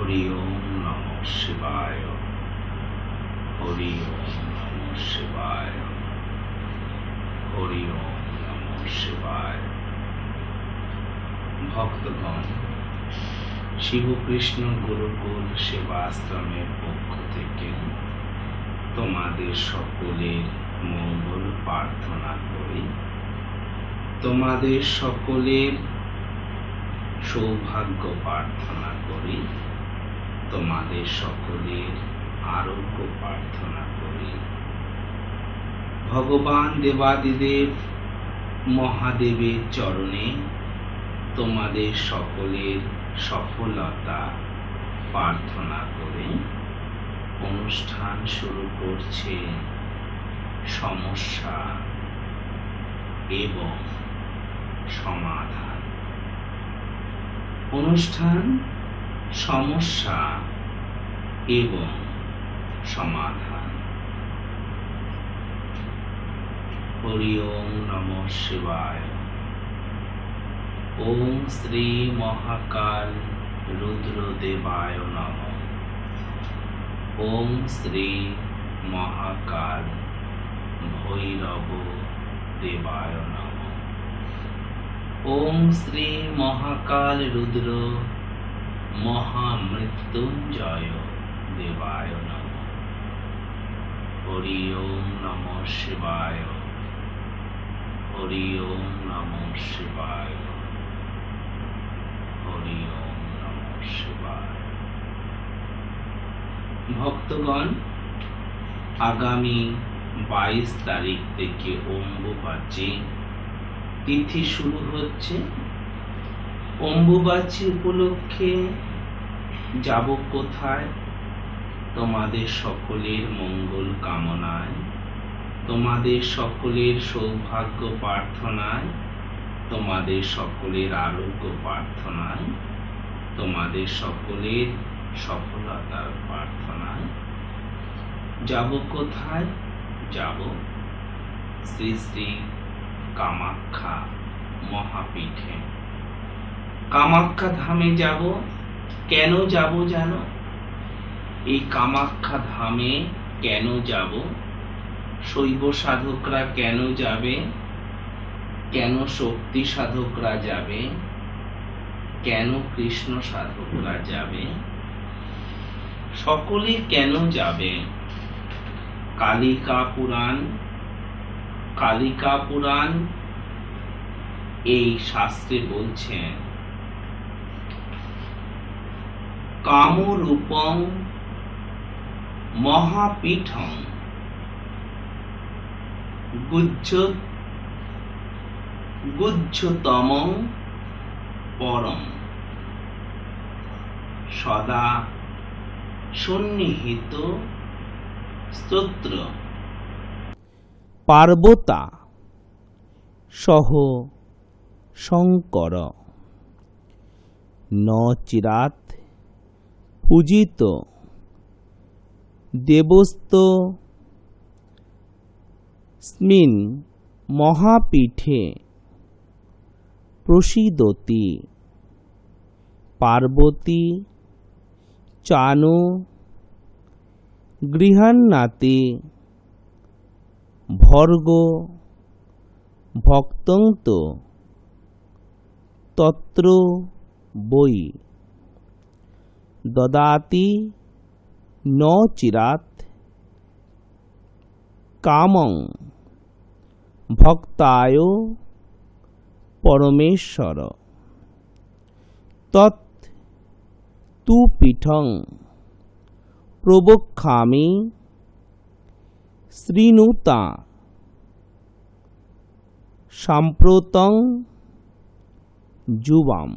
হরি ওম নমঃ শিবায়, হরি ওম নমঃ শিবায়, হরি ওম নমঃ শিবায়। ভক্তগণ, শিবকৃষ্ণ গুরুকুল সেবাশ্রমের পক্ষ থেকে তোমাদের সকলের মঙ্গল প্রার্থনা করি। তোমাদের সকলের সৌভাগ্য প্রার্থনা করি। তোমাদের সকলের আরোগ্য প্রার্থনা করি। ভগবান দেবাদিদেব মহাদেবের চরণে তোমাদের সকলের সফলতা প্রার্থনা করে অনুষ্ঠান শুরু করছে সমস্যা এবং সমাধান। অনুষ্ঠান সমস্যা এবং সমাধান। হরি ওম নমঃ শিবায়। ওম শ্রী মহাকাল রুদ্রদেবায় নমঃ। ওম শ্রী মহাকাল ভৈরব দেবায় নমঃ। ওম শ্রী মহাকাল রুদ্র মহামৃত্যুঞ্জয় দেবায় নমঃ। হরি ওম নমঃ শিবায়, হরি ওম নমঃ শিবায়, হরি ওম নমঃ শিবায়। ভক্তগণ, আগামী 22 তারিখ থেকে অম্বুবাচী তিথি শুরু হচ্ছে। অম্বুবাচী উপলক্ষে যাব কোথায়? তোমাদের সকলের মঙ্গল কামনায়, তোমাদের সকলের সৌভাগ্য প্রার্থনায়, তোমাদের সকলের আরোগ্য প্রার্থনায়, তোমাদের সকলের সফলতার প্রার্থনায় যাব কোথায়? যাব শ্রী শ্রী কামাখ্যা মহাপীঠে। কামাখ্যা ধামে যাব। কেন যাব জানো? এই কামাখ্যা ধামে কেন যাব? শৈব সাধকরা কেন যাবে? কেন শক্তি সাধকরা যাবে? কেন কৃষ্ণ সাধকরা যাবে? সকলে কেন যাবে? কালিকা পুরাণ, কালিকা পুরাণ এই শাস্ত্রে বলছেন, কামরূপং মহাপীঠং গুহ্যতমং পরম সদা সন্নিহিত স্তোত্র। পার্বতা সহ শঙ্কর ন চিরাত পূজিত দেবস্ত স্মিন মহাপীঠে প্রসিদতি পার্বতী চানু গৃহান্নাতি ভর্গ ভক্তন্ত তত্র বৈ দদাতি ন চিরাত কামং ভক্তায় পরমেশ্বর তৎ তু পীঠং প্রবক্ষ্যামি শ্রীণুতা সাম্প্রতং যুবাম।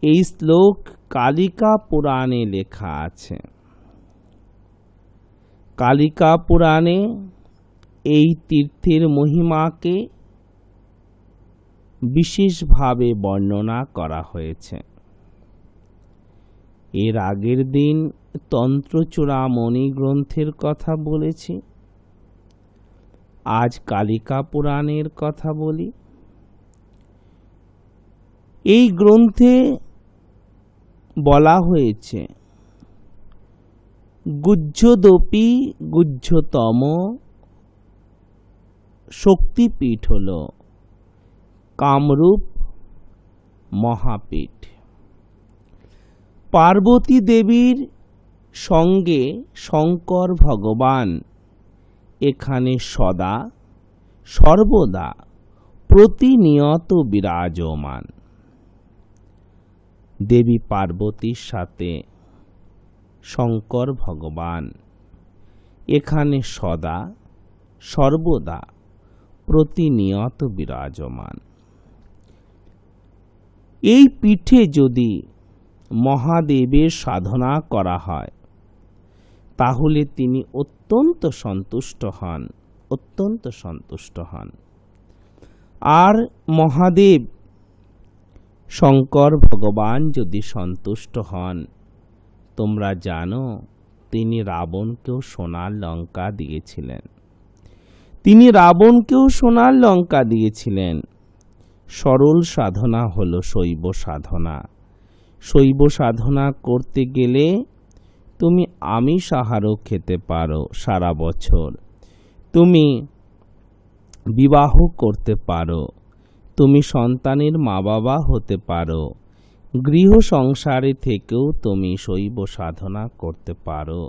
এই শ্লোক কালিকা পুরাণে লেখা আছে। কালিকা পুরাণে এই তীর্থের মহিমাকে বিশেষভাবে বর্ণনা করা হয়েছে। এর আগের দিন তন্ত্রচূড়ামণি গ্রন্থের কথা বলেছি। আজ কালিকা পুরাণের কথা বলি। এই গ্রন্থে বলা হয়েছে গুহ্যদপি গুহ্যতম শক্তিপীঠ হল কামরূপ মহাপীঠ। পার্বতী দেবীর সঙ্গে শঙ্কর ভগবান এখানে সদা সর্বদা প্রতিনিয়ত বিরাজমান। দেবী পার্বতীর সাথে শঙ্কর ভগবান এখানে সদা সর্বদা প্রতিনিয়ত বিরাজমান। এই পীঠে যদি মহাদেবের সাধনা করা হয় তাহলে তিনি অত্যন্ত সন্তুষ্ট হন, অত্যন্ত সন্তুষ্ট হন। আর মহাদেব শঙ্কর ভগবান যদি সন্তুষ্ট হন, তোমরা জানো তিনি রাবণকেও সোনার লঙ্কা দিয়েছিলেন। তিনি রাবণকেও সোনার লঙ্কা দিয়েছিলেন। সরল সাধনা হলো শৈব সাধনা। শৈব সাধনা করতে গেলে তুমি আমিষ আহারও খেতে পারো সারা বছর, তুমি বিবাহ করতে পারো, তুমি সন্তানের মা বাবা হতে পারো, গৃহ সংসারে থেকেও তুমি শৈব সাধনা করতে পারো।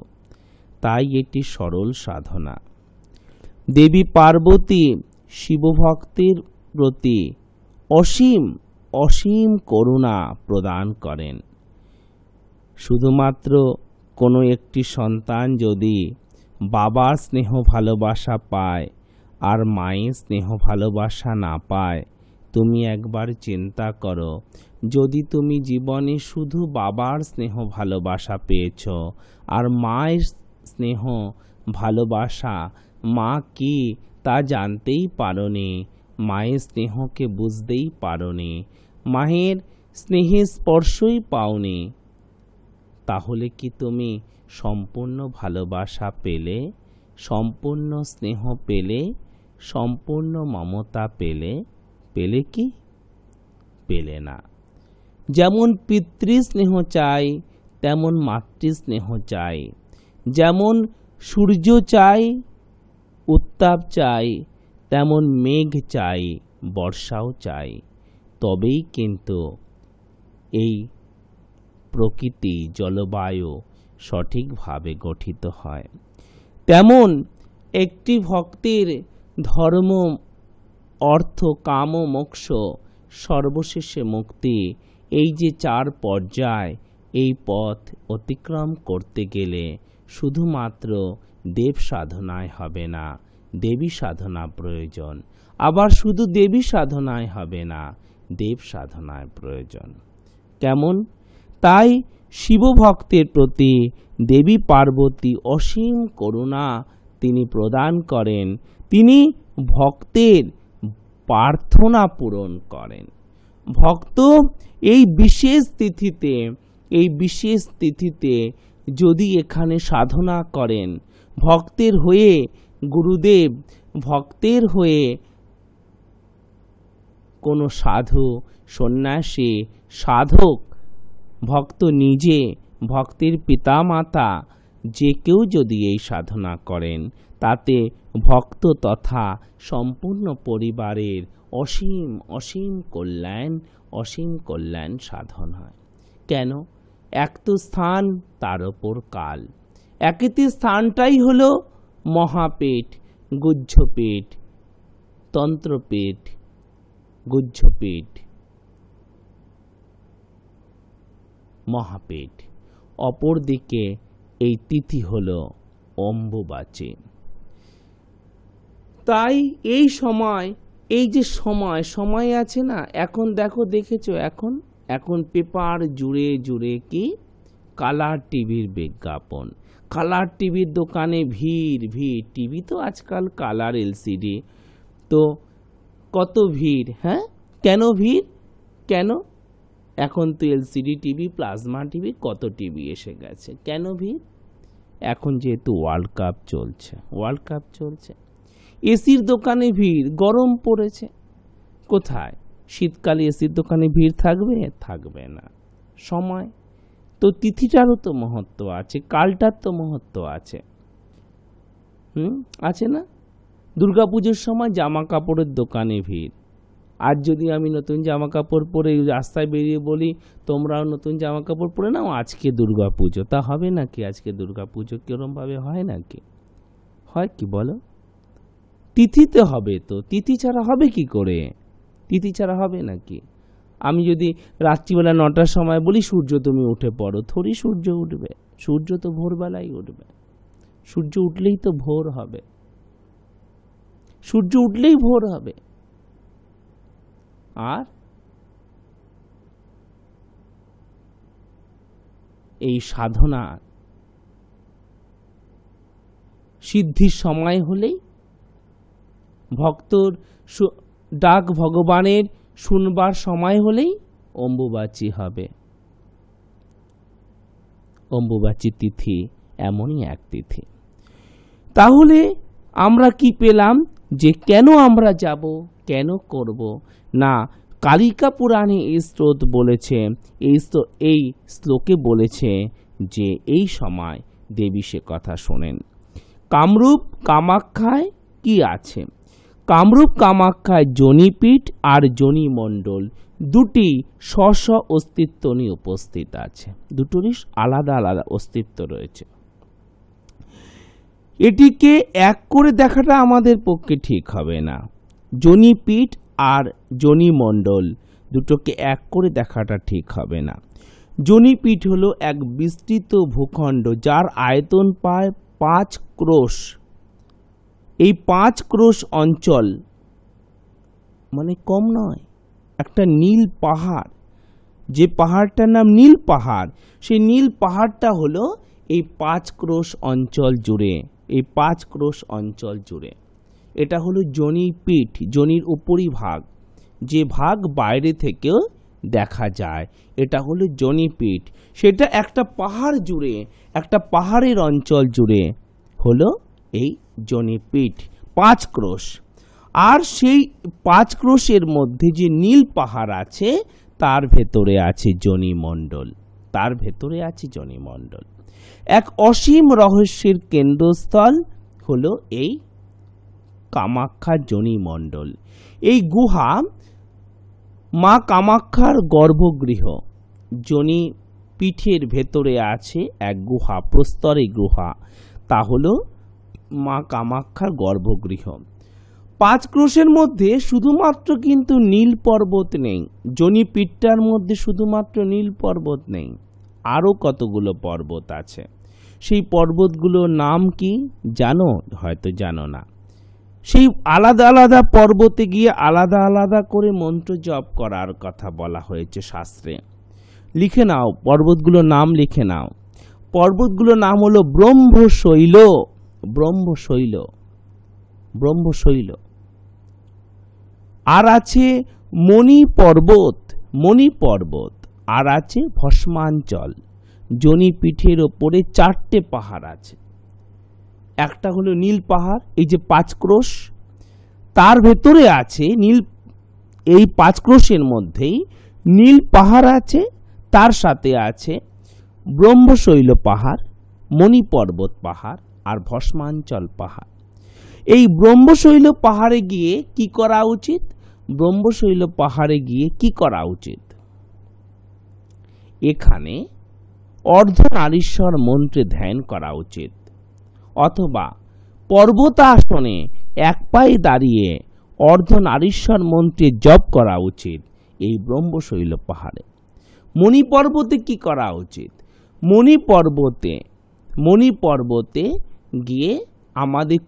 তাই এটি সরল সাধনা। দেবী পার্বতী শিবভক্তের প্রতি অসীম অসীম করুণা প্রদান করেন। শুধুমাত্র কোনো একটি সন্তান যদি বাবার স্নেহ ভালোবাসা পায় আর মায়ের স্নেহ ভালোবাসা না পায়, তুমি একবার চিন্তা করো, যদি তুমি জীবনে শুধু বাবার স্নেহ ভালোবাসা পেয়েছ আর মায়ের স্নেহ ভালোবাসা মা কি তা জানতেই পারোনি, মায়ের স্নেহকে বুঝতেই পারোনি, মায়ের স্নেহের স্পর্শই পাওনি, তাহলে কি তুমি সম্পূর্ণ ভালোবাসা পেলে, সম্পূর্ণ স্নেহ পেলে, সম্পূর্ণ মমতা পেলে? পেলে কি? পেলে না। যেমন পিতৃস্নেহ চাই তেমন মাতৃস্নেহ চাই, যেমন সূর্য চাই, উত্তাপ চাই, তেমন মেঘ চাই, বর্ষাও চাই। তবেই কিন্তু এই প্রকৃতি জলবায়ু সঠিকভাবে গঠিত হয়। তেমন একটি ভক্তের ধর্ম, অর্থ, কাম, মোক্ষ, সর্বশেষে মুক্তি, এই যে 4 পর্যায়, এই পথ অতিক্রম করতে গেলে শুধুমাত্র দেব সাধনায় হবে না, দেবী সাধনা প্রয়োজন। আবার শুধু দেবী সাধনায় হবে না, দেব সাধনায় প্রয়োজন। কেমন? তাই শিবভক্তের প্রতি দেবী পার্বতী অসীম করুণা তিনি প্রদান করেন। তিনি ভক্তের প্রার্থনা পূরণ করেন। ভক্ত এই বিশেষ তিথিতে যদি এখানে সাধনা করেন, ভক্তের হয়ে গুরুদেব, ভক্তের হয়ে কোনো সাধু, সন্ন্যাসী, সাধক, ভক্ত নিজে, ভক্তের পিতামাতা, যে কেউ যদি এই সাধনা করেন, তাতে ভক্ত তথা সম্পূর্ণ পরিবারের অসীম অসীম কল্যাণ, অসীম কল্যাণ সাধন হয়। কেন? এক তো স্থান, তার ওপর কাল। একটি স্থানটাই হলো মহাপীঠ, গুহ্যপীঠ, তন্ত্রপীঠ, গুহ্যপীঠ, মহাপীঠ। অপরদিকে এই তিথি হলো অম্বুবাচী। তাই এই সময়, এই যে সময় আছে না, এখন দেখেছো, এখন পেপার জুড়ে জুড়ে কি কালার টিভির বিজ্ঞাপন, কালার টিভির দোকানে ভিড়। টিভি তো আজকাল কালার এলসিডি, তো কত ভিড়। হ্যাঁ, কেন ভিড়? কেন? এখন তো এলসিডি টিভি, প্লাজমা টিভি, কত টিভি এসে গেছে। কেন ভিড়? এখন যেহেতু ওয়ার্ল্ড কাপ চলছে, এসির দোকানে ভিড়, গরম পড়েছে। কোথায়? শীতকালে এসির দোকানে ভিড় থাকবে? থাকবে না। সময় তো, তিথিটারও তো মহত্ব আছে, কালটার তো মহত্ব আছে, আছে না? দুর্গাপুজোর সময় জামা কাপড়ের দোকানে ভিড়। আজ যদি আমি নতুন জামা কাপড় পরে রাস্তায় বেরিয়ে বলি তোমরাও নতুন জামা কাপড় পরে নাও, আজকে দুর্গাপুজো, তা হবে নাকি? আজকে দুর্গাপুজো কিরমভাবে হয় নাকি? হয় কি বলো? তিথিতে হবে তো, তিথি ছাড়া হবে কি করে? তিথি ছাড়া হবে নাকি? আমি যদি রাত্রিবেলা 9টার সময় বলি সূর্য তুমি উঠে পড়ো, থোড়ি সূর্য উঠবে? সূর্য তো ভোরবেলায় উঠবে। সূর্য উঠলেই তো ভোর হবে, সূর্য উঠলেই ভোর হবে। আর এই সাধনা সিদ্ধির সময় হলেই, ভক্তর ডাক ভগবানের শুনবার সময় হলেই অম্বুবাচী হবে। অম্বুবাচী তিথি এমনই এক তিথি। তাহলে আমরা কি পেলাম? যে কেন আমরা যাব, কেন করব না? কালিকা পুরাণে এই স্রোত বলেছে, এই শ্লোকে বলেছে যে এই সময় দেবী সে কথা শোনেন। কামরূপ কামাখ্যায় কি আছে? কামরূপ কামাখ্যায় যোনিপীঠ আর যোনিমণ্ডল দুটি স্ব অস্তিত্ব নিয়ে উপস্থিত আছে, দুটোরই আলাদা আলাদা অস্তিত্ব রয়েছে। এটিকে এক করে দেখাটা আমাদের পক্ষে ঠিক হবে না। যোনিপীঠ আর যোনিমণ্ডল দুটোকে এক করে দেখাটা ঠিক হবে না। যোনিপীঠ হলো এক বিস্তৃত ভূখণ্ড যার আয়তন প্রায় 5 ক্রোশ। এই 5 ক্রোশ অঞ্চল মানে কম নয়, একটা নীল পাহাড়, যে পাহাড়টার নাম নীল পাহাড়, সেই নীল পাহাড়টা হলো এই 5 ক্রোশ অঞ্চল জুড়ে, এই 5 ক্রোশ অঞ্চল জুড়ে। এটা হলো যোনিপীঠ, যোনির উপরি ভাগ, যে ভাগ বাইরে থেকেও দেখা যায়, এটা হলো যোনিপীঠ। সেটা একটা পাহাড় জুড়ে, একটা পাহাড়ের অঞ্চল জুড়ে হলো এই যোনিপীঠ, 5 ক্রোশ। আর সেই 5 ক্রোশের মধ্যে যে নীল পাহাড় আছে তার ভেতরে আছে যোনিমণ্ডল, তার ভেতরে আছে যোনিমণ্ডল। এক অসীম রহস্যের কেন্দ্রস্থল হলো এই কামাখ্যা যোনিমণ্ডল। এই গুহা মা কামাখ্যার গর্ভগৃহ। যোনিপীঠের ভেতরে আছে এক গুহা, প্রস্তরে গুহা, তা হলো মা কামাখ্যার গর্ভগৃহ। 5 ক্রোশের মধ্যে শুধুমাত্র কিন্তু নীল পর্বত নেই, যোনিপীঠটার মধ্যে শুধুমাত্র নীল পর্বত নেই, আরও কতগুলো পর্বত আছে। সেই পর্বতগুলোর নাম কি জানো? হয়তো জানো না। সেই আলাদা আলাদা পর্বতে গিয়ে আলাদা আলাদা করে মন্ত্র জপ করার কথা বলা হয়েছে শাস্ত্রে। লিখে নাও, পর্বতগুলোর নাম লিখে নাও। পর্বতগুলোর নাম হলো ব্রহ্মশৈল, ব্রহ্মশৈল, ব্রহ্মশৈল। আর আছে মণি পর্বত, মণি পর্বত। আর আছে ভস্মাঞ্চল। যোনিপীঠের ওপরে 4টে পাহাড় আছে। একটা হলো নীল পাহাড়, এই যে 5 ক্রোশ, তার ভেতরে আছে নীল, এই 5 ক্রোশের মধ্যেই নীল পাহাড় আছে, তার সাথে আছে ব্রহ্মশৈল পাহাড়, মণি পর্বত পাহাড় আর ভস্মাঞ্চল পাহাড়। এই ব্রহ্মশৈল পাহাড়ে গিয়ে কি করা উচিত? ব্রহ্মশৈল পাহাড়ে গিয়ে কি করা উচিত? এখানে অর্ধনারীশ্বর মন্ত্রে ধ্যান করা উচিত, অথবা পর্বতাসনে এক পায়ে দাঁড়িয়ে অর্ধনারীশ্বর মন্ত্রে জপ করা উচিত এই ব্রহ্মশৈল পাহাড়ে। মণি পর্বতে কি করা উচিত? মণি পর্বতে গিয়ে আমাদের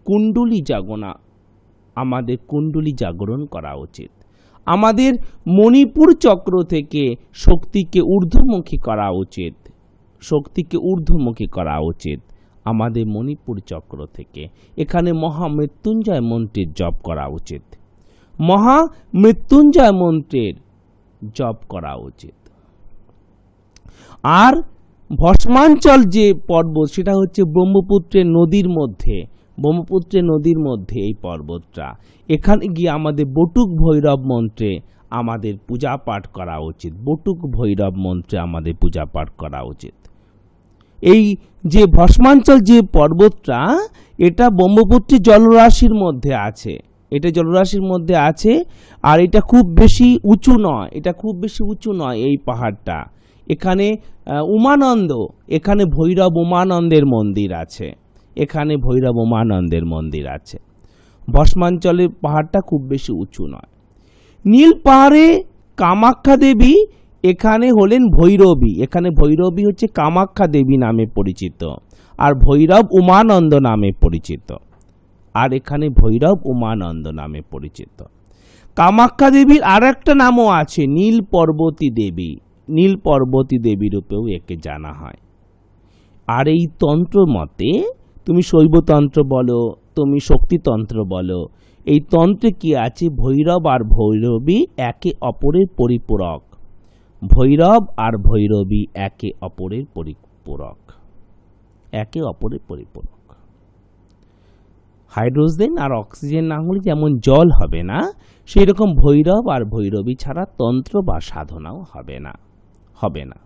কুণ্ডলী জাগরণ করা উচিত। আমাদের মণিপুর চক্র থেকে শক্তিকে ঊর্ধ্বমুখী করা উচিত, শক্তিকে ঊর্ধ্বমুখী করা উচিত আমাদের মণিপুর চক্র থেকে। এখানে মহামৃত্যুঞ্জয় মন্ত্রের জপ করা উচিত, মহামৃত্যুঞ্জয় মন্ত্রের জপ করা উচিত। আর ভস্মাঞ্চল যে পর্বত, সেটা হচ্ছে ব্রহ্মপুত্রের নদীর মধ্যে, ব্রহ্মপুত্রের নদীর মধ্যে এই পর্বতটা। এখানে গিয়ে আমাদের বটুক ভৈরব মন্ত্রে আমাদের পূজা পাঠ করা উচিত, বটুক ভৈরব মন্ত্রে আমাদের পূজা পাঠ করা উচিত। এই যে ভস্মাঞ্চল যে পর্বতটা, এটা ব্রহ্মপুত্রের জলরাশির মধ্যে আছে, এটা জলরাশির মধ্যে আছে। আর এটা খুব বেশি উঁচু নয়, এটা খুব বেশি উঁচু নয় এই পাহাড়টা। এখানে উমানন্দ, এখানে ভৈরব উমানন্দের মন্দির আছে, এখানে ভৈরব উমানন্দের মন্দির আছে। ভস্মাঞ্চলের পাহাড়টা খুব বেশি উঁচু নয়। নীল পাহাড়ে কামাখ্যা দেবী, এখানে হলেন ভৈরবী, এখানে ভৈরবী হচ্ছে কামাখ্যা দেবী নামে পরিচিত, আর ভৈরব উমানন্দ নামে পরিচিত, আর এখানে ভৈরব উমানন্দ নামে পরিচিত। কামাখ্যা দেবীর আর একটা নামও আছে, নীল পর্বতী দেবী, নীল পর্বতী দেবী রূপেও একে জানা হয়। আর এই তন্ত্র মতে, তুমি শৈবতন্ত্র বলো, তুমি শক্তিতন্ত্র বলো, এই তন্ত্রে কি আছে, ভৈরব আর ভৈরবী একে অপরের পরিপূরক, ভৈরব আর ভৈরবী একে অপরের পরিপূরক, একে অপরের পরিপূরক। হাইড্রোজেন আর অক্সিজেন না হলে যেমন জল হবে না, সেই রকম ভৈরব আর ভৈরবী ছাড়া তন্ত্র বা সাধনাও হবে না, হবে না।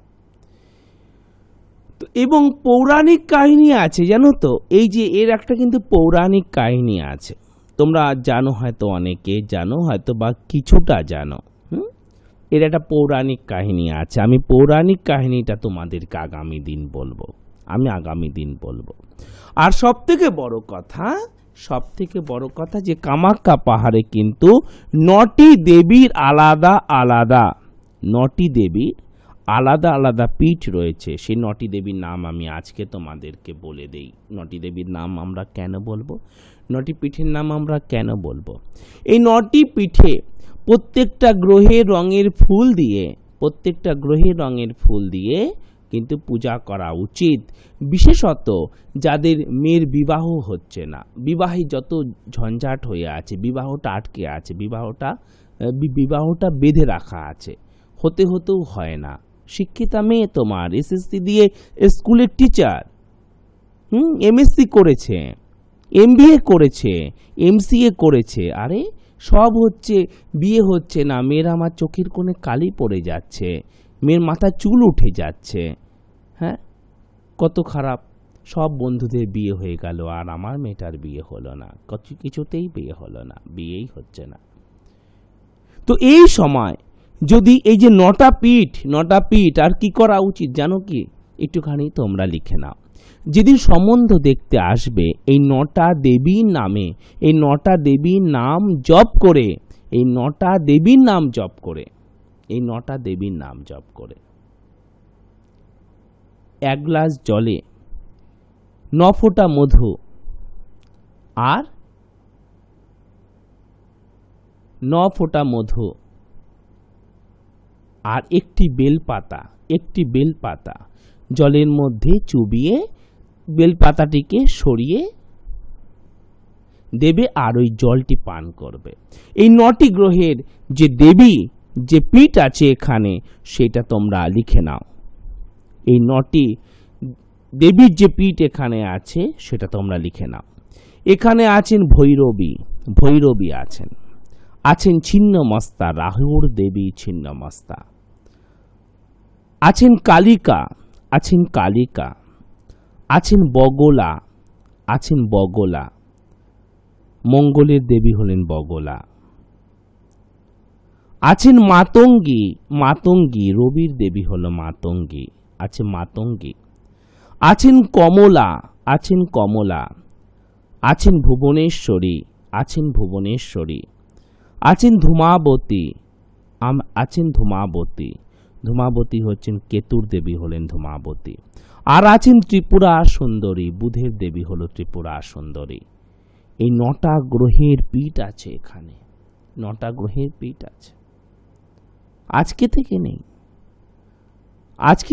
তো এবং পৌরাণিক কাহিনী আছে, জানো তো, এই যে এর একটা কিন্তু পৌরাণিক কাহিনী আছে, তোমরা জানো হয়তো, অনেকে জানো হয়তো বা কিছুটা জানো। এর একটা পৌরাণিক কাহিনী আছে। আমি পৌরাণিক কাহিনীটা তোমাদেরকে আগামী দিন বলবো, আমি আগামী দিন বলবো। আর সবথেকে বড় কথা যে কামাখ্যা পাহাড়ে কিন্তু 9টি দেবীর আলাদা আলাদা, 9টি দেবীর আলাদা আলাদা পীঠ রয়েছে। সেই 9টি দেবীর নাম আমি আজকে তোমাদেরকে বলে দেই। 9টি দেবীর নাম আমরা কেন বলবো, 9টি পীঠের নাম আমরা কেন বলবো। এই 9টি পীঠে প্রত্যেকটা গ্রহের রঙের ফুল দিয়ে, প্রত্যেকটা গ্রহের রঙের ফুল দিয়ে কিন্তু পূজা করা উচিত। বিশেষত যাদের মেয়ের বিবাহ হচ্ছে না, বিবাহে যত ঝঞ্ঝাট হয়ে আছে, বিবাহটা আটকে আছে, বিবাহটা বেঁধে রাখা আছে, হতেও হয় না। শিক্ষিতা মেয়ে তোমার এসএসসি দিয়ে স্কুলের টিচার, এমএসসি করেছে, এমবিএ করেছে, এমসিএ করেছে, আরে সব হচ্ছে, বিয়ে হচ্ছে না, মেয়ের আমার চোখের কোণে কালি পড়ে যাচ্ছে, মেয়ের মাথা চুল উঠে যাচ্ছে। হ্যাঁ, কত খারাপ। সব বন্ধুদের বিয়ে হয়ে গেল, আর আমার মেয়েটার বিয়ে হলো না, কিছুতেই বিয়ে হলো না, বিয়েই হচ্ছে না। তো এই সময় যদি এই যে 9টা পীঠ, আর কি করা উচিত জানো কি, একটুখানি তোমরা লিখে নাও। যেদিন সম্বন্ধ দেখতে আসবে, এই 9টা দেবীর নামে, এই 9টা দেবীর নাম জপ করে, এই 9টা দেবীর নাম জপ করে, এই 9টা দেবীর নাম জপ করে 1 গ্লাস জলে 9 ফোঁটা মধু আর 9 ফোঁটা মধু আর একটি বেলপাতা জলের মধ্যে চুবিয়ে বেলপাতাটিকে সরিয়ে দেবে, আর ওই জলটি পান করবে। এই 9টি গ্রহের যে দেবী, যে পীঠ আছে এখানে, সেটা তোমরা লিখে নাও। এই 9টি দেবীর যে পীঠ এখানে আছে, সেটা তোমরা লিখে নাও। এখানে আছেন ভৈরবী আছেন ছিন্নমস্তা, রাহুর দেবী ছিন্নমস্তা, আছেন কালিকা, আছেন বগলা, মঙ্গলের দেবী হলেন বগলা, আছেন মাতঙ্গী, রবির দেবী হল মাতঙ্গী, আছে মাতঙ্গী, আছেন কমলা, আছেন ভুবনেশ্বরী, আছেন ধূমাবতী হচ্ছেন কেতুর দেবী হলেন ধূমাবতী, আর আছেন ত্রিপুরা সুন্দরী, বুধের দেবী হল ত্রিপুরা সুন্দরী। এই 9টা গ্রহের পীঠ আছে এখানে, 9টা গ্রহের পীঠ আছে। আজকে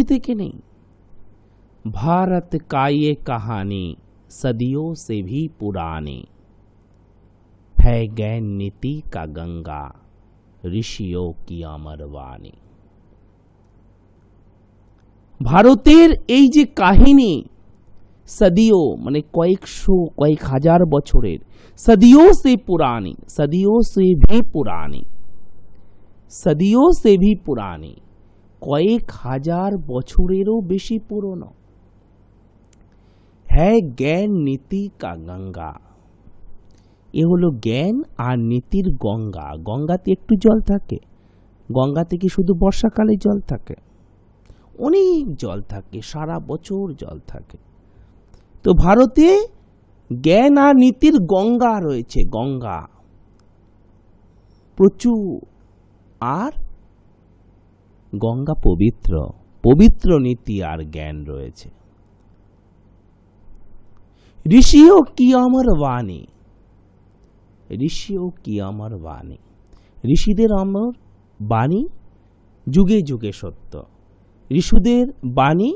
থেকে নেই। भारत का ये कहानी सदियों से भी पुरानी है, ज्ञान नीति का गंगा ऋषियों की अमर वाणी। ভারতের এই যে কাহিনী, সদিও মানে কয়েক হাজার বছরের, সদিও সে পুরানি, সদিও সে ভি পুরানি, सदियों से भी पुरानी, কয়েক হাজার বছরেরও বেশি পুরনো। হ্যাঁ জ্ঞান নীতি কা গঙ্গা, এ হলো জ্ঞান আর নীতির গঙ্গা। গঙ্গাতে একটু জল থাকে, গঙ্গাতে কি শুধু বর্ষাকালে জল থাকে? অনেক জল থাকে, সারা বছর জল থাকে। তো ভারতে জ্ঞান আর নীতির গঙ্গা রয়েছে, গঙ্গা প্রচুর। আর গঙ্গা পবিত্র, পবিত্র নীতি আর জ্ঞান রয়েছে। ঋষিও কি আমার বাণী, ঋষিও কি আমার বাণী, ঋষিদের আমার বাণী যুগে যুগে সত্য, ঋষিদের বাণী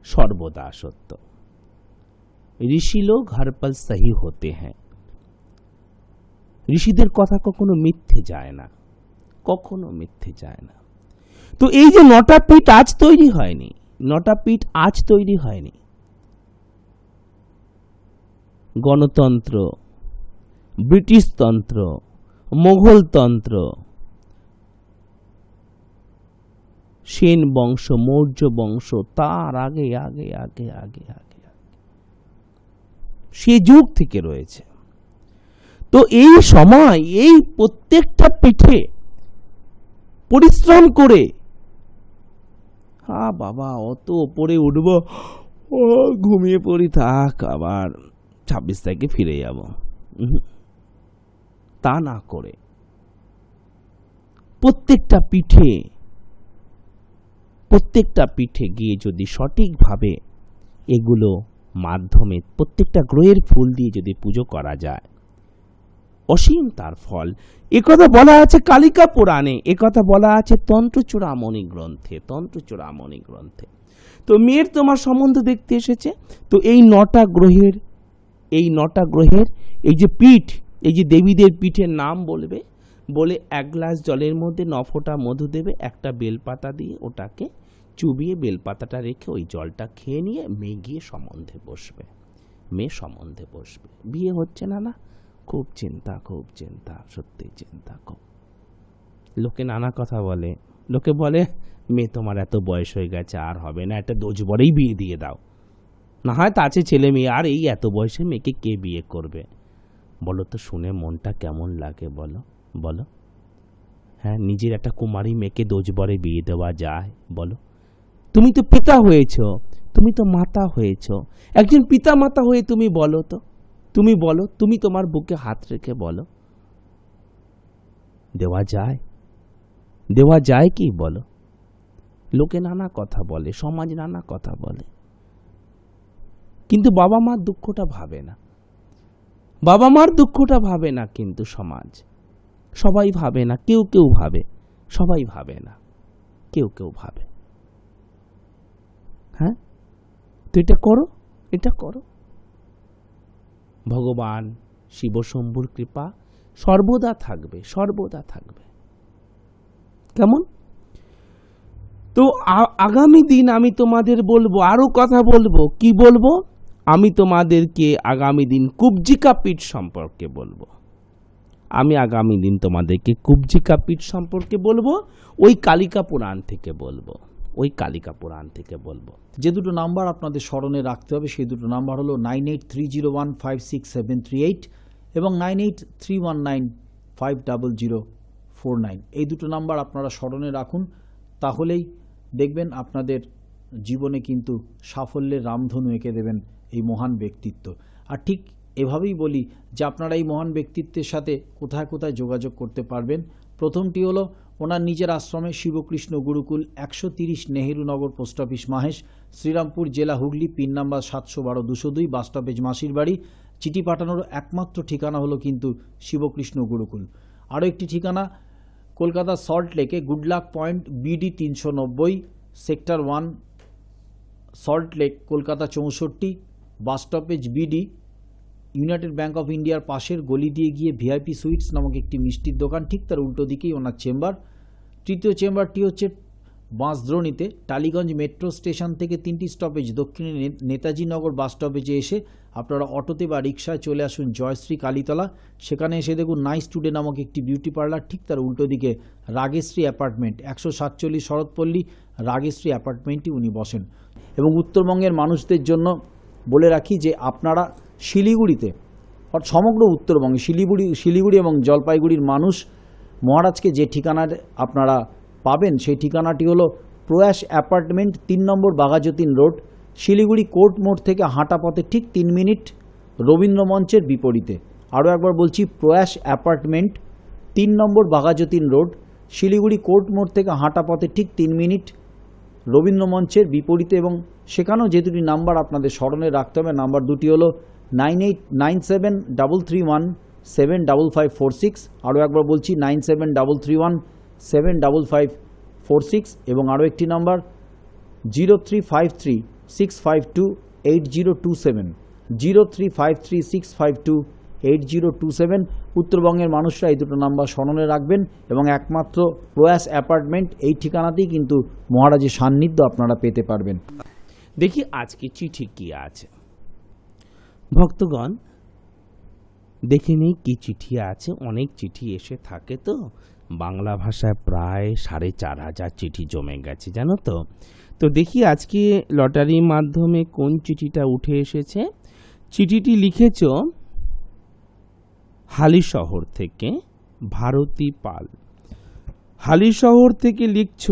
সর্বদা সত্য। ঋষি লোক হর পল সহি হতে হ্যাঁ, ঋষিদের কথা কখনো মিথ্যে যায় না, কখনো মিথ্যে যায় না। তো এই যে 9টা পীঠ আজ তৈরি হয়নি, 9টা পীঠ আজ তৈরি হয়নি। গণতন্ত্র, ব্রিটিশতন্ত্র, মোগলতন্ত্র, সেন বংশ, মৌর্য বংশ, তার আগে আগে আগে আগে আগে সে যুগ থেকে রয়েছে। তো এই সময় এই প্রত্যেকটা পীঠে পরিশ্রম করে, হ্যাঁ বাবা অত ওপরে উঠব, ও ঘুমিয়ে পড়ি, থাক আবার 26 তারিখে ফিরে যাব, তা না করে প্রত্যেকটা পিঠে গিয়ে যদি সঠিকভাবে এগুলো মাধ্যমে প্রত্যেকটা গ্রহের ফুল দিয়ে যদি পুজো করা যায়, অসীম তার ফল। একথা বলা আছে কালিকা পুরাণে, একথা বলা আছে তন্ত্রচূড়ামণি গ্রন্থে, তন্ত্রচূড়ামণি গ্রন্থে। তো মেয়ের তোমার সম্বন্ধ দেখতে এসেছে। তো এই 9টা গ্রহের, এই 9টা গ্রহের এই যে পীঠ, এই যে দেবীদের পীঠের নাম বলবে, বলে 1 গ্লাস জলের মধ্যে 9 ফোঁটা মধু দেবে, একটা বেলপাতা দিয়ে ওটাকে চুবিয়ে বেলপাতাটা রেখে ওই জলটা খেয়ে নিয়ে মেয়ে গিয়ে সম্বন্ধে বসবে, মেয়ে সম্বন্ধে বসবে। বিয়ে হচ্ছে না, না খুব চিন্তা, খুব চিন্তা, সত্যি চিন্তা খুব। লোকে নানা কথা বলে, লোকে বলে মেয়ে তোমার এত বয়স হয়ে গেছে আর হবে না, একটা দোজবরেই বিয়ে দিয়ে দাও, না হয় তা আছে ছেলে মেয়ে, আর এই এত বয়সে মেয়েকে কে বিয়ে করবে? বলো তো শুনে মনটা কেমন লাগে বলো, বলো। হ্যাঁ নিজের একটা কুমারী মেয়েকে দোজবরে বিয়ে দেওয়া যায়? বলো। তুমি তো পিতা হয়েছ, তুমি তো মাতা হয়েছ, একজন পিতা মাতা হয়ে তুমি বলো তো, তুমি বলো, তুমি তোমার বুকে হাত রেখে বলো, দেওয়া যায়? দেওয়া যায় কি বলো? লোকে নানা কথা বলে, সমাজ নানা কথা বলে, কিন্তু বাবা মার দুঃখটা ভাবে না, বাবা মার দুঃখটা ভাবে না কিন্তু সমাজ, সবাই ভাবে না, কেউ কেউ ভাবে, সবাই ভাবে না, কেউ কেউ ভাবে। হ্যাঁ তো এটা করো, এটা করো। ভগবান শিব শম্ভুর কৃপা সর্বদা থাকবে, সর্বদা থাকবে। কেমন? তো আগামী দিন আমি তোমাদের বলবো, আরো কথা বলবো। কি বলবো? আমি তোমাদেরকে আগামী দিন কুব্জিকা পীঠ সম্পর্কে বলবো। আমি আগামী দিন তোমাদেরকে কুব্জিকা পীঠ সম্পর্কে বলবো, ওই কালিকা পুরাণ থেকে বলবো, ওই কালিকা পুরাণ থেকে বলবো। যে দুটো নাম্বার আপনাদের স্মরণে রাখতে হবে সেই দুটো নাম্বার হলো 9830156738 এবং 9831950049। এই দুটো নাম্বার আপনারা স্মরণে রাখুন, তাহলেই দেখবেন আপনাদের জীবনে কিন্তু সাফল্যের রামধনু এঁকে দেবেন এই মহান ব্যক্তিত্ব। আর ঠিক এভাবেই বলি যে আপনারা এই মহান ব্যক্তিত্বের সাথে কোথায় কোথায় যোগাযোগ করতে পারবেন। প্রথমটি হলো ওনার নিজের আশ্রমে শিবকৃষ্ণ গুরুকুল, 130 নেহেরু নগর, পোস্ট অফিস মাহেশ, শ্রীরামপুর জেলা, Hooghly, pin number 712-202, bus stoppage মাসির বাড়ি। চিঠি পাঠানোর একমাত্র ঠিকানা হলো কিন্তু শিবকৃষ্ণ গুরুকুল। আরও একটি ঠিকানা কলকাতা সল্ট লেকে, Goodluck point, BD 390, sector 1, salt lake, Kolkata 64, bus stoppage BD, United bank of ইন্ডিয়ার পাশের গলি দিয়ে গিয়ে VIP সুইটস নামক একটি মিষ্টির দোকান, ঠিক তার উল্টো দিকেই ওনার চেম্বার। তৃতীয় চেম্বারটি হচ্ছে বাঁশদ্রোণীতে, টালিগঞ্জ মেট্রো স্টেশন থেকে 3টি স্টপেজ দক্ষিণে নেতাজি নগর বাস স্টপেজে এসে আপনারা অটোতে বা রিক্সায় চলে আসুন জয়শ্রী কালীতলা। সেখানে এসে দেখুন নাইস টুডে নামক একটি বিউটি পার্লার, ঠিক তার উল্টো দিকে রাগেশ্রী অ্যাপার্টমেন্ট, 147 শরৎপল্লী রাগেশ্রী অ্যাপার্টমেন্টটি উনি বসেন। এবং উত্তরবঙ্গের মানুষদের জন্য বলে রাখি যে আপনারা শিলিগুড়িতে, সমগ্র উত্তরবঙ্গে শিলিগুড়ি এবং জলপাইগুড়ির মানুষ মহারাজকে যে ঠিকানার আপনারা পাবেন, সেই ঠিকানাটি হলো প্রয়াস অ্যাপার্টমেন্ট, 3 নম্বর বাঘাযতীন রোড, শিলিগুড়ি কোর্ট মোড় থেকে হাঁটা পথে ঠিক 3 মিনিট, রবীন্দ্র মঞ্চের বিপরীতে। আরও একবার বলছি, প্রয়াস অ্যাপার্টমেন্ট, 3 নম্বর বাঘাযতীন রোড, শিলিগুড়ি কোর্ট মোড় থেকে হাঁটা পথে ঠিক 3 মিনিট, রবীন্দ্র মঞ্চের বিপরীতে। এবং সেখানেও যে দুটি নাম্বার আপনাদের স্মরণে রাখতে হবে, নাম্বার দুটি হলো 989733175546, আরও একবার বলছি 9733175546, এবং আরও একটি নাম্বার 0353652827, 0353652827। উত্তরবঙ্গের মানুষরা এই দুটো নাম্বার স্মরণে রাখবেন এবং একমাত্র প্রয়াস অ্যাপার্টমেন্ট এই ঠিকানাতেই কিন্তু মহারাজের সান্নিধ্য আপনারা পেতে পারবেন। দেখি আজকে চিঠি কি আছে। ভক্তগণ, দেখে নেই কি চিঠি আছে। অনেক চিঠি এসে থাকে, তো বাংলা ভাষায় প্রায় 4500 চিঠি জমে গেছে, জানো তো। তো দেখি আজকে লটারির মাধ্যমে কোন চিঠিটা উঠে এসেছে। চিঠিটি লিখেছ হালিশহর থেকে ভারতী পাল। হালিশহর থেকে লিখছ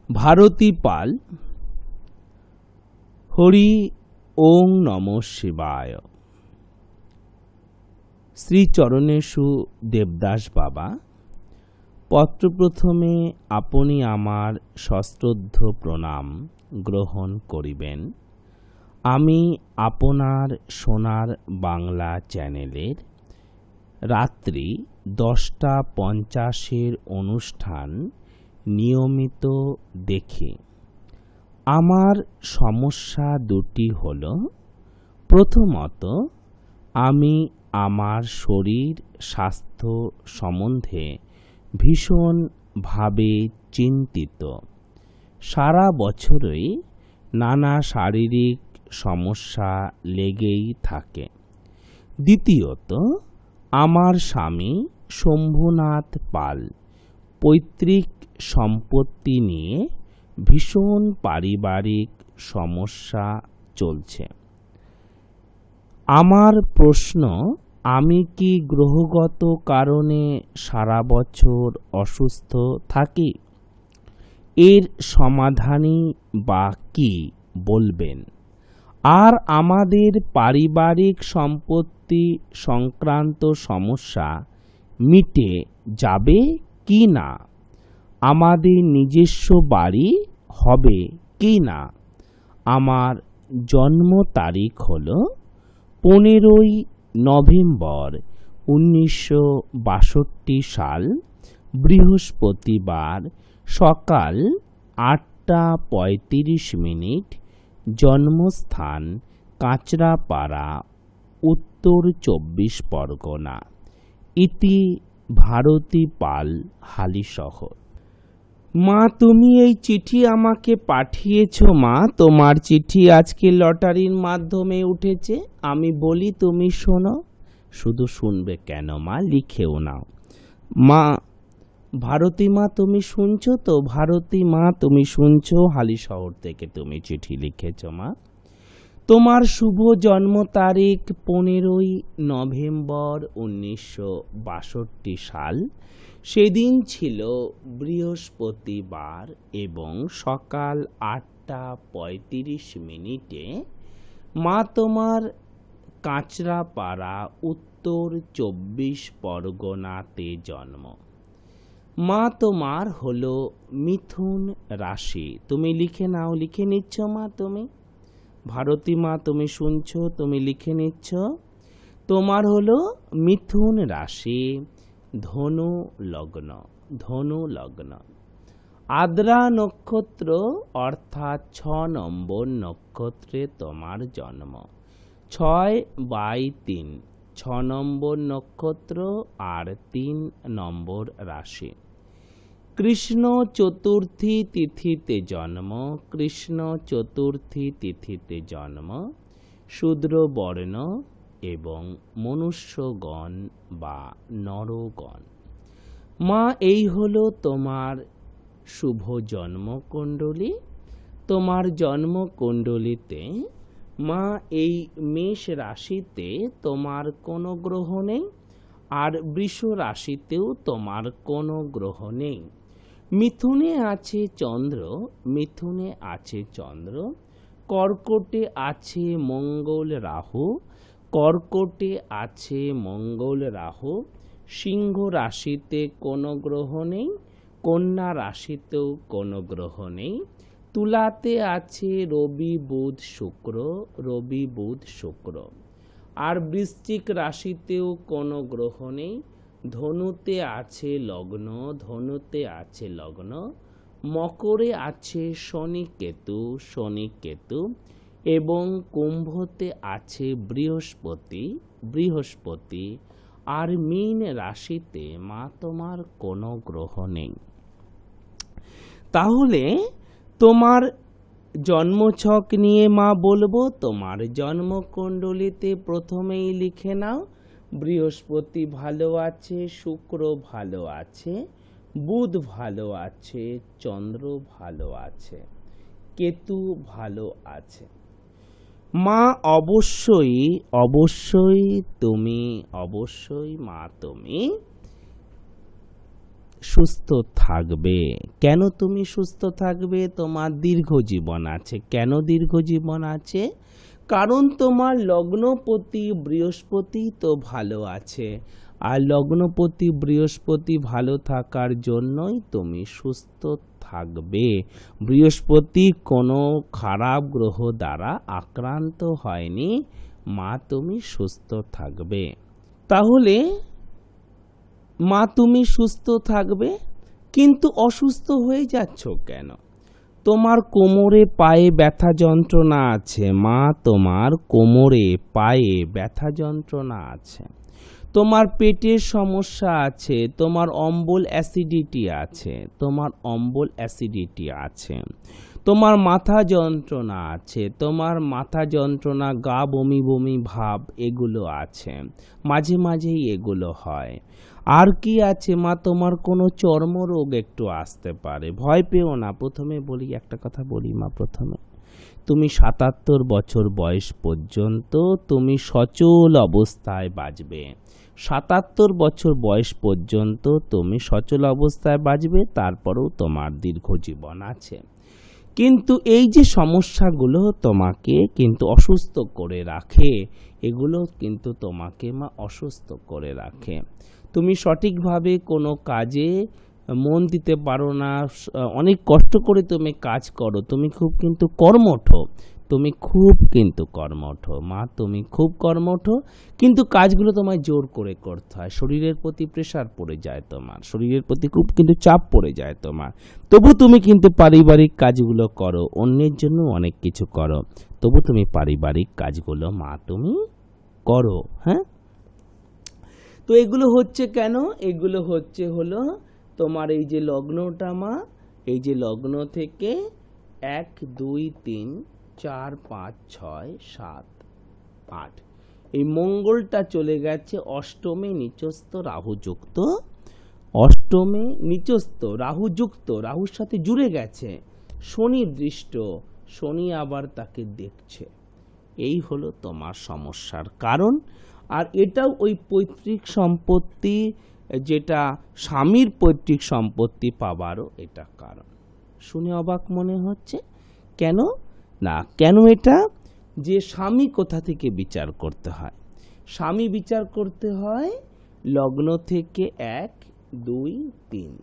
ভারতী পাল। হরি ওং নমঃ শিবায়। শ্রী চরণেষু দেবদাস বাবা, পত্র প্রথমে আপনি আমার সশ্রদ্ধ প্রণাম গ্রহণ করিবেন। আমি আপনার সোনার বাংলা চ্যানেলের রাত্রি 10:50 অনুষ্ঠান নিয়মিত দেখি। আমার সমস্যা দুটি হল, প্রথমত আমি আমার শরীর স্বাস্থ্য সম্বন্ধে ভীষণভাবে চিন্তিত। সারা বছরই নানা শারীরিক সমস্যা লেগেই থাকে। দ্বিতীয়ত আমার স্বামী শম্ভুনাথ পাল পৈতৃক সম্পত্তি নিয়ে ভীষণ পারিবারিক সমস্যা চলছে। আমার প্রশ্ন, আমি কি গ্রহগত কারণে সারা বছর অসুস্থ থাকি? এর সমাধানই বা কি বলবেন? আর আমাদের পারিবারিক সম্পত্তি সংক্রান্ত সমস্যা মিটে যাবে কি না? আমাদের নিজস্ব বাড়ি হবে কি না? আমার জন্ম তারিখ হল 15 নভেম্বর 1962 সাল, বৃহস্পতিবার, সকাল 8:35। জন্মস্থান কাঁচরাপাড়া, উত্তর 24 পরগনা। ইতি ভারতী পাল, হালিশহর। মা, তুমি এই চিঠি আমাকে পাঠিয়েছ। মা, তোমার চিঠি আজকে লটারির মাধ্যমে উঠেছে। আমি বলি, তুমি শোনো। শুধু শুনবে কেন মা, লিখেও নাও। মা, ভারতী মা, তুমি শুনছো তো? ভারতী মা, তুমি শুনছো? হালিশহর থেকে তুমি চিঠি লিখেছ। মা, তোমার শুভ জন্ম তারিখ 15 নভেম্বর 1962 সাল। সেদিন ছিল বৃহস্পতিবার এবং সকাল 8:35। মা তোমার কাঁচরাপাড়া, উত্তর 24 পরগনাতে জন্ম। মা তোমার হলো মিথুন রাশি। তুমি লিখে নাও, লিখে নিচ্ছ মা তুমি? ভারতী মা, তুমি শুনছো? তুমি লিখে নিচ্ছ? তোমার হলো মিথুন রাশি, ধনু লগ্ন। ধনু লগ্ন, আদ্রা নক্ষত্র অর্থাৎ 6 নম্বর নক্ষত্রে তোমার জন্ম। 6/3, 6 নম্বর নক্ষত্র আর 3 নম্বর রাশি। কৃষ্ণ চতুর্থী তিথিতে জন্ম। কৃষ্ণ চতুর্থী তিথিতে জন্ম। শূদ্র বর্ণ এবং মনুষ্যগণ বা নরগণ। মা এই হলো তোমার শুভ জন্মকুণ্ডলী। তোমার জন্মকুণ্ডলীতে মা এই মেষ রাশিতে তোমার কোনো গ্রহ নেই, আর বৃষ রাশিতেও তোমার কোনো গ্রহ নেই। মিথুনে আছে চন্দ্র, মিথুনে আছে চন্দ্র, কর্কটে আছে মঙ্গল রাহু, কর্কটে আছে মঙ্গল রাহু। সিংহ রাশিতে কোনো গ্রহ নেই, কন্যা রাশিতেও কোনো গ্রহ নেই। তুলাতে আছে রবি বুধ শুক্র, রবি বুধ শুক্র। আর বৃশ্চিক রাশিতেও কোনো গ্রহ নেই। ধনুতে আছে লগ্ন, ধনুতে আছে লগ্ন। মকরে আছে শনি কেতু, শনি কেতু। এবং কুম্ভতে আছে বৃহস্পতি, বৃহস্পতি। আর মীন রাশিতে মা তোমার কোনো গ্রহ নেই। তাহলে তোমার জন্মছক নিয়ে মা বলবো। তোমার জন্মকুণ্ডলীতে প্রথমেই লিখে নাও, বৃহস্পতি ভালো আছে, শুক্র ভালো আছে, বুধ ভালো আছে, চন্দ্র ভালো আছে, কেতু ভালো আছে। মা অবশ্যই অবশ্যই মা তুমি সুস্থ থাকবে। কেন তুমি সুস্থ থাকবে? তোমার দীর্ঘ জীবন আছে। কেন দীর্ঘ জীবন আছে? কারণ তোমার লগ্নপতি বৃহস্পতি তো ভালো আছে, আর লগ্নপতি বৃহস্পতি ভালো থাকার জন্যই তুমি সুস্থ থাকবে। বৃহস্পতি কোনো খারাপ গ্রহ দ্বারা আক্রান্ত হয়নি, মা তুমি সুস্থ থাকবে। তাহলে মা তুমি সুস্থ থাকবে, কিন্তু অসুস্থ হয়ে যাচ্ছ কেন? তোমার কোমরে পায়ে ব্যথা যন্ত্রণা আছে। মা তোমার কোমরে পায়ে ব্যথা যন্ত্রণা আছে। তোমার পেটের সমস্যা আছে, তোমার অম্বল অ্যাসিডিটি আছে, তোমার অম্বল অ্যাসিডিটি আছে। তোমার মাথা যন্ত্রণা আছে, তোমার মাথা যন্ত্রণা, গা বমি বমি ভাব এগুলো আছে, মাঝে মাঝেই এগুলো হয়। আর কি আছে মা? তোমার কোনো চর্মরোগ একটু আসতে পারে। ভয় পেও না। প্রথমে বলি, একটা কথা বলি মা, প্রথমে তুমি ৭৭ বছর বয়স পর্যন্ত তুমি সচল অবস্থায় বাঁচবে। ৭৭ বছর বয়স পর্যন্ত তুমি সচল অবস্থায় বাঁচবে, তারপরেও তোমার দীর্ঘ জীবন আছে। কিন্তু এই যে সমস্যাগুলো তোমাকে কিন্তু অসুস্থ করে রাখে, এগুলো কিন্তু তোমাকে মা অসুস্থ করে রাখে। তুমি সঠিকভাবে কোনো কাজে মন দিতে পারো না, অনেক কষ্ট করে তুমি কাজ করো, তুমি খুব কিন্তু কর্মঠ, তুমি খুব কিন্তু কর্মঠ মা, তুমি খুব কর্মঠ, কিন্তু কাজগুলো তোমায় জোর করে করতে হয়। শরীরের প্রতি প্রেসার পড়ে যায় তোমার, শরীরের প্রতি খুব কিন্তু চাপ পড়ে যায় তোমার। তবু তুমি কিন্তু পারিবারিক কাজগুলো করো, অন্যের জন্য অনেক কিছু করো, তবু তুমি পারিবারিক কাজগুলো মা তুমি করো। হ্যাঁ, তো এগুলো হচ্ছে কেন? এগুলো হলো তোমার এই যে লগ্নটা মা, এই যে লগ্ন থেকে 1 2 3 4 5 6 7 8 এই মঙ্গলটা চলে গেছে অষ্টমে নিচস্থ রাহুযুক্ত, অষ্টমে নিচস্থ রাহুযুক্ত, রাহুর সাথে জুড়ে গেছে, শনি দৃষ্ট, শনি আবার তাকে দেখছে। এই হলো তোমার সমস্যার কারণ। আর এটাও ওই পৈতৃক সম্পত্তি, যেটা স্বামীর পৈতৃক সম্পত্তি পাবারও এটা কারণ। শুনে অবাক মনে হচ্ছে কেন? না, কেন এটা? যে স্বামী কোথা থেকে বিচার করতে হয়? স্বামী বিচার করতে হয় লগ্ন থেকে 1 2 3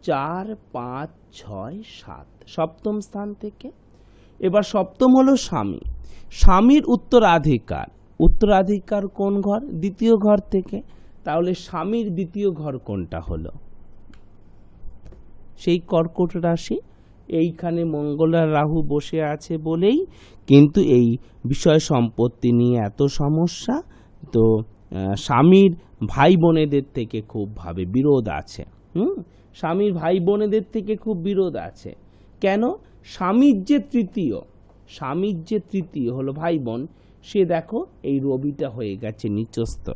4 5 6 7 সপ্তম স্থান থেকে। এবার সপ্তম হলো স্বামী, স্বামীর উত্তরাধিকার, উত্তরাধিকার কোন ঘর? দ্বিতীয় ঘর থেকে। তাহলে স্বামীর দ্বিতীয় ঘর কোনটা হলো? সেই কর্কট রাশি। এইখানে মঙ্গল আর রাহু বসে আছে বলেই কিন্তু এই বিষয় সম্পত্তি নিয়ে এত সমস্যা। তো স্বামীর ভাই বোনেদের থেকে খুব ভাবে বিরোধ আছে। স্বামীর ভাই বোনেদের থেকে খুব বিরোধ আছে। কেন? স্বামীর যে তৃতীয়, স্বামীর যে তৃতীয় হলো ভাই বোন, সে দেখো এই রবিটা হয়ে গেছে নিচস্থ,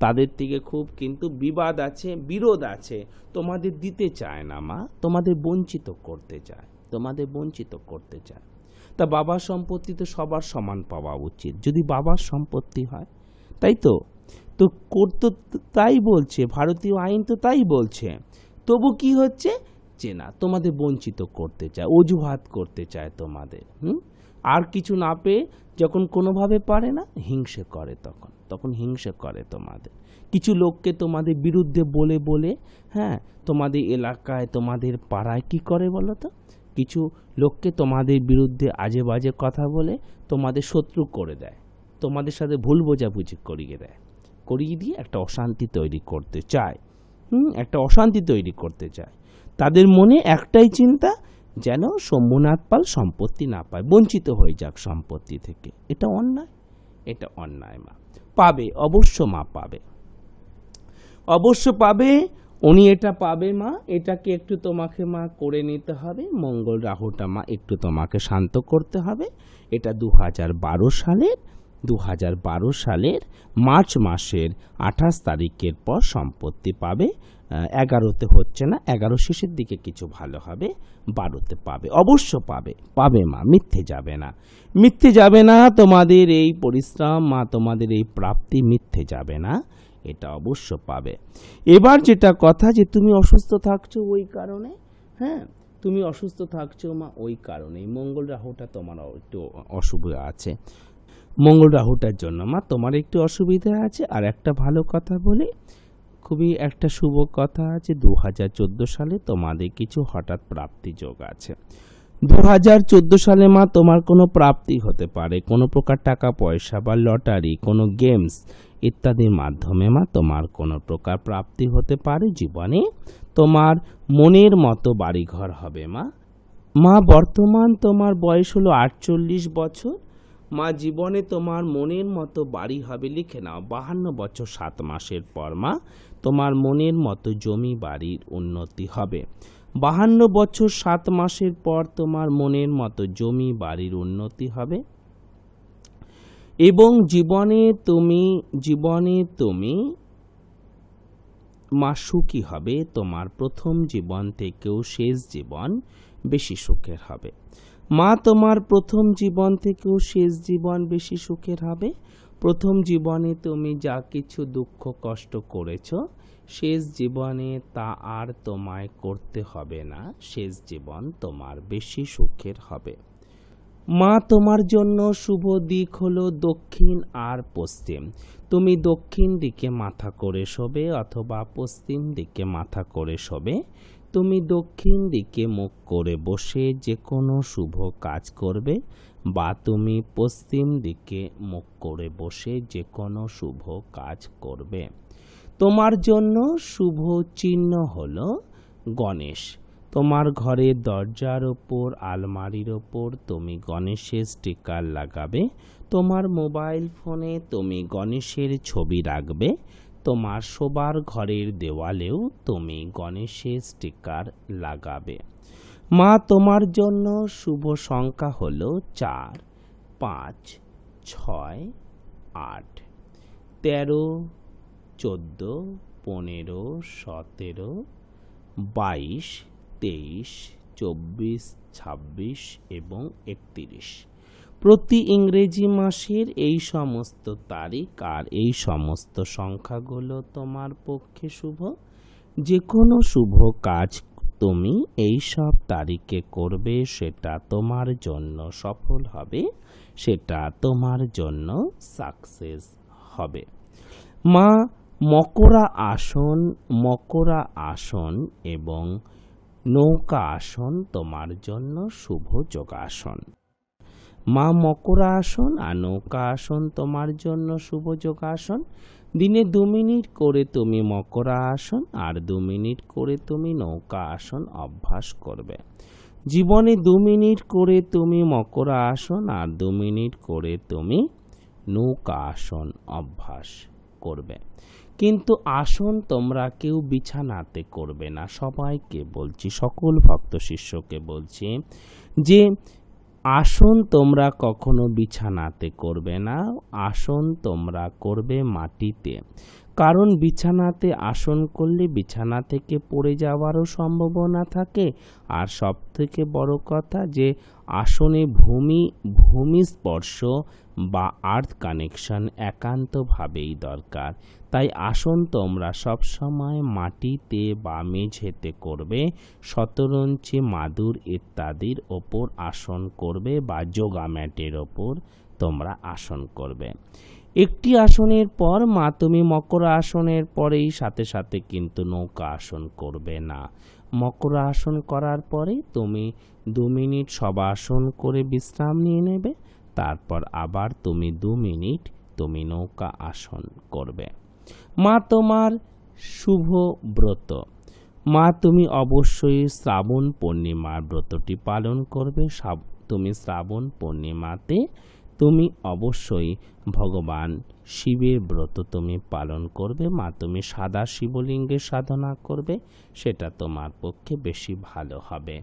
তাদের থেকে খুব কিন্তু বিবাদ আছে, বিরোধ আছে, তোমাদের দিতে চায় না মা, তোমাদের বঞ্চিত করতে চায়, তোমাদের বঞ্চিত করতে চায়। তা বাবার সম্পত্তি তো সবার সমান পাওয়া উচিত, যদি বাবার সম্পত্তি হয়, তাই তো তো করতো তাই বলছে, ভারতীয় আইন তো তাই বলছে। তবু কি হচ্ছে যে না, তোমাদের বঞ্চিত করতে চায়, অজুহাত করতে চায় তোমাদের। আর কিছু না পেয়ে যখন কোনোভাবে পারে না, হিংসে করে, তখন হিংসে করে তোমাদের। কিছু লোককে তোমাদের বিরুদ্ধে বলে বলে, হ্যাঁ, তোমাদের এলাকায় তোমাদের পাড়ায় কি করে বলো তো, কিছু লোককে তোমাদের বিরুদ্ধে আজে বাজে কথা বলে তোমাদের শত্রু করে দেয়, তোমাদের সাথে ভুল বোঝাবুঝি করিয়ে দেয়, করিয়ে দিয়ে একটা অশান্তি তৈরি করতে চায়। একটা অশান্তি তৈরি করতে চায়। তাদের মনে একটাই চিন্তা, যেন শম্ভুনাথ পাল সম্পত্তি না পায়, বঞ্চিত হয়ে যাক সম্পত্তি থেকে। এটা অন্যায়, এটা অন্যায় মা। পাবে, অবশ্য মা পাবে, অবশ্য পাবে, উনি এটা পাবে মা। এটাকে একটু তোমাকে মা করে নিতে হবে, মঙ্গল রাহুটা মা একটু তোমাকে শান্ত করতে হবে। এটা 2012 সালের মার্চ মাসের 28 তারিখের পর সম্পত্তি পাবে। 11তে হচ্ছে না, 11 শেষের দিকে কিছু ভালো হবে, 12তে পাবে, অবশ্য পাবে, পাবে মা, মিথ্যে যাবে না, মিথ্যে যাবে না। তোমাদের এই পরিশ্রম মা, তোমাদের এই প্রাপ্তি মিথ্যে যাবে না, এটা অবশ্য পাবে। এবার যেটা কথা, যে তুমি অসুস্থ থাকছো ওই কারণে, হ্যাঁ, তুমি অসুস্থ থাকছো মা ওই কারণেই, মঙ্গল রাহুটা তোমার একটু অসুবিধা আছে, মঙ্গল রাহুটার জন্য মা তোমার একটু অসুবিধা আছে। আর একটা ভালো কথা বলি, খুবই একটা শুভ কথা আছে, 2014 সালে তোমাদের কিছু হঠাৎ প্রাপ্তি যোগ আছে। 2014 সালে মা তোমার কোনো প্রাপ্তি হতে পারে, কোনো প্রকার টাকা পয়সা বা লটারি, কোনো গেমস ইত্যাদির মাধ্যমে মা তোমার কোনো প্রকার প্রাপ্তি হতে পারে জীবনে। তোমার মনের মতো বাড়িঘর হবে মা। মা বর্তমান তোমার বয়স হলো 48 বছর মা, জীবনে তোমার মনের মতো বাড়ি হবে, লিখে নাও, 52 বছর 7 মাসের পর মা তোমার মনের মতো জমি বাড়ির উন্নতি হবে। 52 বছর 7 মাসের পর তোমার মনের মতো জমি বাড়ির উন্নতি হবে, এবং জীবনে তুমি মা সুখী হবে। তোমার প্রথম জীবন থেকেও শেষ জীবন বেশি সুখের হবে মা, তোমার প্রথম জীবন থেকেও শেষ জীবন বেশি সুখের হবে। প্রথম জীবনে তুমি যা কিছু দুঃখ কষ্ট করেছ, শেষ জীবনে তা আর তোমায় করতে হবে না, শেষ জীবন তোমার বেশি সুখের হবে মা। তোমার জন্য শুভ দিক হলো দক্ষিণ আর পশ্চিম। তুমি দক্ষিণ দিকে মাথা করে শোবে অথবা পশ্চিম দিকে মাথা করে শোবে। তুমি দক্ষিণ দিকে মুখ করে বসে যে কোনো শুভ কাজ করবে, বা তুমি পশ্চিম দিকে মুখ করে বসে যে কোনো শুভ কাজ করবে। তোমার জন্য শুভ চিহ্ন হলো গণেশ। তোমার ঘরের দরজার ওপর, আলমারির ওপর তুমি গণেশের স্টিকার লাগাবে। তোমার মোবাইল ফোনে তুমি গণেশের ছবি রাখবে। তোমার শোবার ঘরের দেওয়ালেও তুমি গণেশের স্টিকার লাগাবে মা। তোমার জন্য শুভ সংখ্যা হলো 4, 5, 6, 8, 13, 14, 15, 17, 22, 23, 24, 26 এবং 31। প্রতি ইংরেজি মাসের এই সমস্ত তারিখ আর এই সমস্ত সংখ্যাগুলো তোমার পক্ষে শুভ। যে কোনো শুভ কাজ তুমি এই সব তারিখে করবে, সেটা তোমার জন্য সফল হবে, সেটা তোমার জন্য সাকসেস হবে মা। মকরা আসন এবং নৌকা আসন তোমার জন্য শুভ যোগাসন মা। মকরা আসন আর নৌকা আসন তোমার জন্য শুভ যোগাসন। দিনে 2 মিনিট করে তুমি মকরা আসন আর 2 মিনিট করে তুমি নৌকা আসন অভ্যাস করবে। জীবনে 2 মিনিট করে তুমি মকরা আসন আর 2 মিনিট করে তুমি নৌকা আসন অভ্যাস করবে। কিন্তু আসন তোমরা কেউ বিছানাতে করবে না। সবাইকে বলছি, সকল ভক্ত শিষ্যকে বলছি যে আসন তোমরা কখনো বিছানাতে করবে না, আসন তোমরা করবে মাটিতে। কারণ বিছানাতে আসন করলে বিছানা থেকে পড়ে যাওয়ারও সম্ভাবনা থাকে। আর সব থেকে বড় কথা যে আসনে ভূমি স্পর্শ বা আর্থ কানেকশন একান্তভাবেই দরকার। তাই আসন তোমরা সবসময় মাটিতে বা মেঝেতে করবে, শতরঞ্চি, মাদুর ইত্যাদির ওপর আসন করবে বা যোগা ম্যাটের ওপর তোমরা আসন করবে। একটি আসনের পর মা তুমি মকর আসনের পরেই সাথে সাথে কিন্তু নৌকা আসন করবে না। মকর আসন করার পরে তুমি 2 মিনিট শবাসন করে বিশ্রাম নিয়ে নেবে, তারপর আবার তুমি 2 মিনিট তুমি নৌকা আসন করবে। মা তোমার শুভ ব্রত, মা তুমি অবশ্যই শ্রাবণ পূর্ণিমার ব্রতটি পালন করবে। তুমি শ্রাবণ পূর্ণিমাতে তুমি অবশ্যই ভগবান শিবের ব্রত তুমি পালন করবে। মা তুমি সাদা শিবলিঙ্গের সাধনা করবে, সেটা তোমার পক্ষে বেশি ভালো হবে।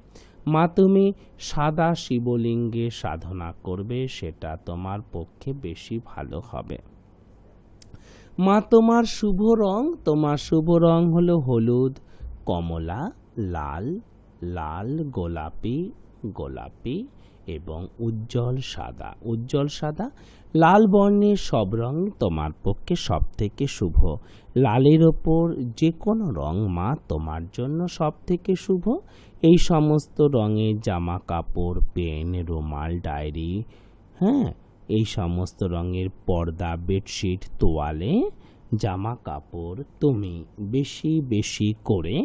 মা তুমি সাদা শিবলিঙ্গের সাধনা করবে, সেটা তোমার পক্ষে বেশি ভালো হবে। মা তোমার শুভ রং হলো হলুদ, কমলা, লাল, গোলাপি এবং উজ্জ্বল সাদা। লাল বর্ণের সব রং তোমার পক্ষে সব থেকে শুভ। লালের ওপর যে কোনো রং মা তোমার জন্য সব থেকে শুভ। এই সমস্ত রঙের জামা কাপড়, পেন, রুমাল, ডায়েরি, এই সমস্ত রঙের পর্দা, বেডশিট, তোয়ালে, জামা কাপড় তুমি বেশি করে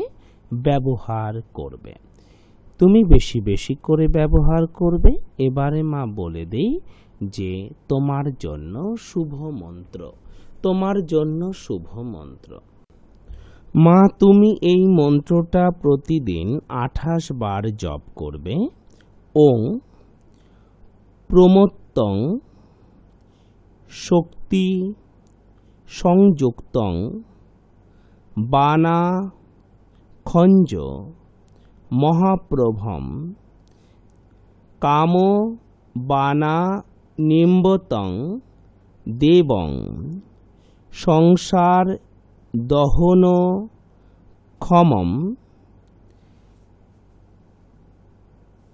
ব্যবহার করবে। তুমি বেশি করে ব্যবহার করবে। এবারে মা বলে দেই যে তোমার জন্য শুভ মন্ত্র। মা তুমি এই মন্ত্রটা প্রতিদিন 28 বার জপ করবে। ওং প্রমত্তং শক্তি সংযুক্তং বানা খঞ্জ মহাপ্রভম কাম বানা নিম্বতং দেবং সংসার দহন ক্ষমম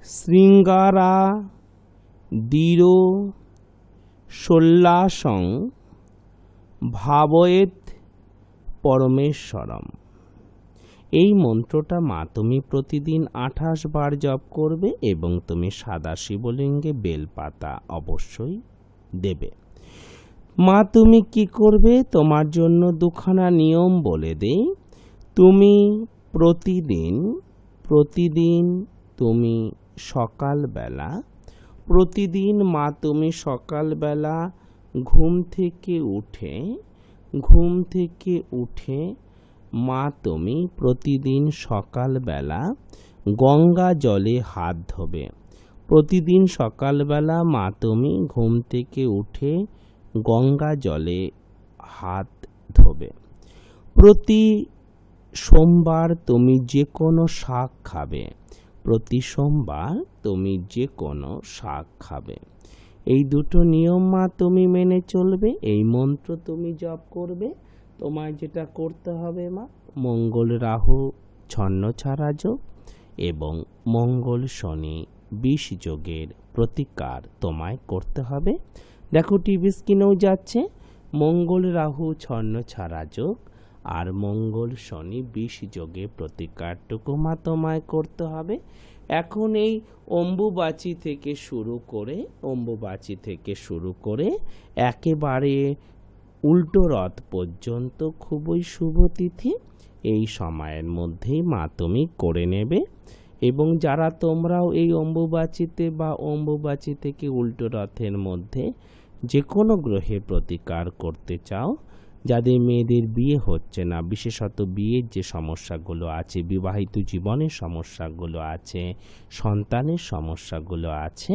শৃঙ্গারা দীরো সোল্লাসং ভাবয়েত পরমেশ্বরম। এই মন্ত্রটা মা তুমি প্রতিদিন 28 বার জপ করবে এবং তুমি সাদা শিবলিঙ্গে বেলপাতা অবশ্যই দেবে। মা তুমি কি করবে, তোমার জন্য 2খানা নিয়ম বলে দেই। তুমি প্রতিদিন তুমি সকালবেলা ঘুম থেকে উঠে মা তুমি প্রতিদিন সকালবেলা গঙ্গা জলে হাত ধোবে। প্রতিদিন সকালবেলা মা তুমি ঘুম থেকে উঠে গঙ্গা জলে হাত ধোবে। প্রতি সোমবার তুমি যে কোনো শাক খাবে। এই দুটো নিয়ম মা তুমি মেনে চলবে। এই মন্ত্র তুমি জপ করবে। তোমায় যেটা করতে হবে মা, মঙ্গল রাহু ছন্নছাড়া যোগ এবং মঙ্গল শনি 20 যোগের প্রতিকার তোমায় করতে হবে। দেখো টিভি স্ক্রিনেও যাচ্ছে মঙ্গল রাহু ছন্নছাড়া যোগ আর মঙ্গল শনি 20 যোগে প্রতিকারটুকু মা তোমায় করতে হবে। এখন এই অম্বুবাচী থেকে শুরু করে একেবারে উল্টো রথ পর্যন্ত খুবই শুভ তিথি। এই সময়ের মধ্যেই মা তুমি করে নেবে এবং যারা তোমরাও এই অম্বুবাচীতে বা অম্বুবাচী থেকে উল্টো রথের মধ্যে যে কোনো গ্রহের প্রতিকার করতে চাও, যাদের মেয়েদের বিয়ে হচ্ছে না, বিশেষত বিয়ের যে সমস্যাগুলো আছে, বিবাহিত জীবনের সমস্যাগুলো আছে, সন্তানের সমস্যাগুলো আছে,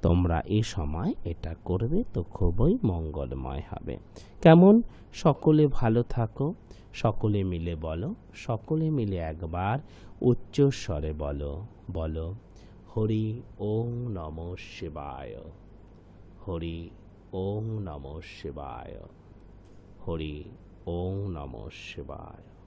তোমরা এ সময় এটা করবে তো খুবই মঙ্গলময় হবে। কেমন? সকলে ভালো থাকো। সকলে মিলে বলো, সকলে মিলে একবার উচ্চস্বরে বলো হরি ওং নমঃ শিবায়, হরি ওং নমঃ শিবায়, হরি ওং নমঃ শিবায়।